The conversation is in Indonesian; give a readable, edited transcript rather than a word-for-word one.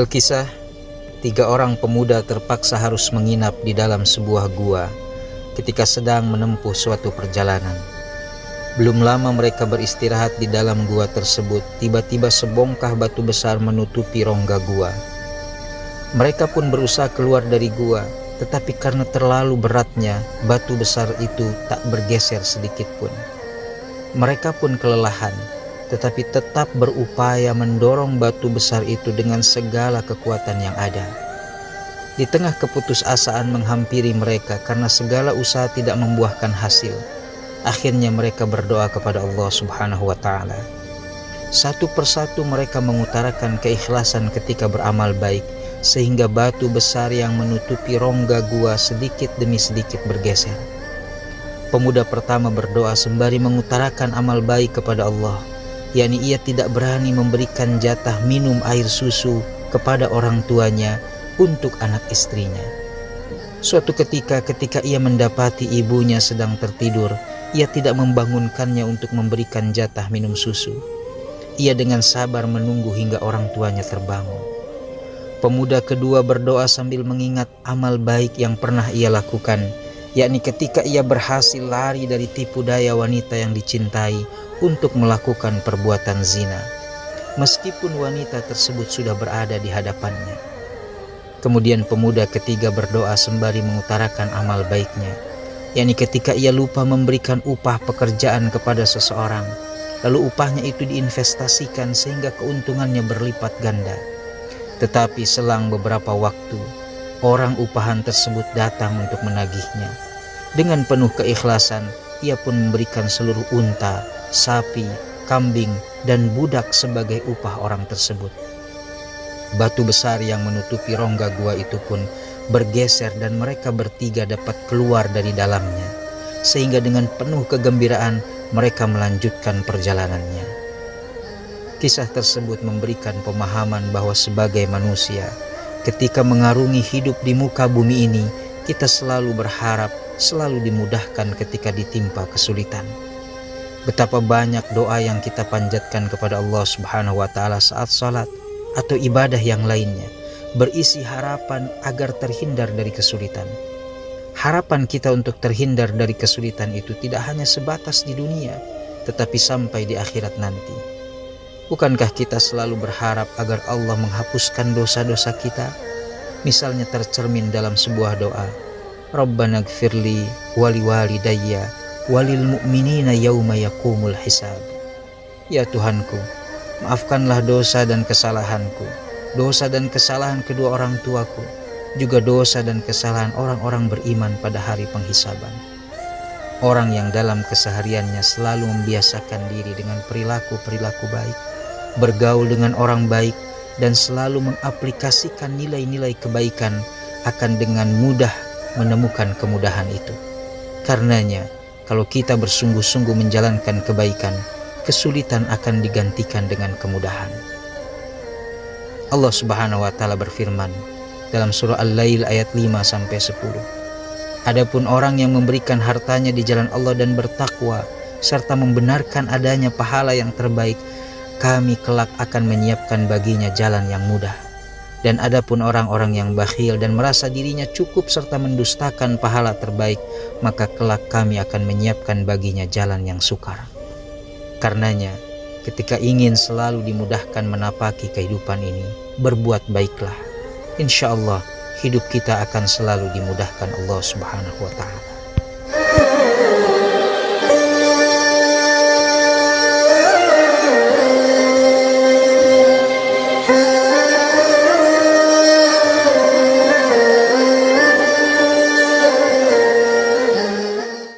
Alkisah, 3 orang pemuda terpaksa harus menginap di dalam sebuah gua ketika sedang menempuh suatu perjalanan. Belum lama mereka beristirahat di dalam gua tersebut, tiba-tiba sebongkah batu besar menutupi rongga gua. Mereka pun berusaha keluar dari gua, tetapi karena terlalu beratnya, batu besar itu tak bergeser sedikit pun. Mereka pun kelelahan, tetapi tetap berupaya mendorong batu besar itu dengan segala kekuatan yang ada. Di tengah keputusasaan menghampiri mereka karena segala usaha tidak membuahkan hasil, akhirnya mereka berdoa kepada Allah Subhanahu wa Ta'ala. Satu persatu mereka mengutarakan keikhlasan ketika beramal baik, sehingga batu besar yang menutupi rongga gua sedikit demi sedikit bergeser. Pemuda pertama berdoa sembari mengutarakan amal baik kepada Allah, yakni ia tidak berani memberikan jatah minum air susu kepada orang tuanya untuk anak istrinya. Suatu ketika ia mendapati ibunya sedang tertidur, ia tidak membangunkannya untuk memberikan jatah minum susu. Ia dengan sabar menunggu hingga orang tuanya terbangun. Pemuda kedua berdoa sambil mengingat amal baik yang pernah ia lakukan, yakni ketika ia berhasil lari dari tipu daya wanita yang dicintai untuk melakukan perbuatan zina, meskipun wanita tersebut sudah berada di hadapannya. Kemudian pemuda ketiga berdoa sembari mengutarakan amal baiknya, yakni ketika ia lupa memberikan upah pekerjaan kepada seseorang, lalu upahnya itu diinvestasikan sehingga keuntungannya berlipat ganda. Tetapi selang beberapa waktu, orang upahan tersebut datang untuk menagihnya. Dengan penuh keikhlasan, ia pun memberikan seluruh unta, sapi, kambing, dan budak sebagai upah orang tersebut. Batu besar yang menutupi rongga gua itu pun bergeser dan mereka bertiga dapat keluar dari dalamnya, sehingga dengan penuh kegembiraan mereka melanjutkan perjalanannya. Kisah tersebut memberikan pemahaman bahwa sebagai manusia, ketika mengarungi hidup di muka bumi ini, kita selalu berharap, selalu dimudahkan ketika ditimpa kesulitan. Betapa banyak doa yang kita panjatkan kepada Allah Subhanahu wa Ta'ala saat salat atau ibadah yang lainnya, berisi harapan agar terhindar dari kesulitan. Harapan kita untuk terhindar dari kesulitan itu tidak hanya sebatas di dunia, tetapi sampai di akhirat nanti. Bukankah kita selalu berharap agar Allah menghapuskan dosa-dosa kita? Misalnya tercermin dalam sebuah doa, Rabbana gfirli wali walidayya walil mu'minina yawma yakumul hisab. Ya Tuhanku, maafkanlah dosa dan kesalahanku, dosa dan kesalahan kedua orang tuaku, juga dosa dan kesalahan orang-orang beriman pada hari penghisaban. Orang yang dalam kesehariannya selalu membiasakan diri dengan perilaku-perilaku baik, bergaul dengan orang baik, dan selalu mengaplikasikan nilai-nilai kebaikan akan dengan mudah menemukan kemudahan itu. Karenanya, kalau kita bersungguh-sungguh menjalankan kebaikan, kesulitan akan digantikan dengan kemudahan. Allah Subhanahu wa Ta'ala berfirman dalam surah Al-Lail ayat 5-10. Adapun orang yang memberikan hartanya di jalan Allah dan bertakwa serta membenarkan adanya pahala yang terbaik, kami kelak akan menyiapkan baginya jalan yang mudah. Dan adapun orang-orang yang bakhil dan merasa dirinya cukup serta mendustakan pahala terbaik, maka kelak kami akan menyiapkan baginya jalan yang sukar. Karenanya, ketika ingin selalu dimudahkan menapaki kehidupan ini, berbuat baiklah. Insya Allah, hidup kita akan selalu dimudahkan Allah Subhanahu wa Ta'ala.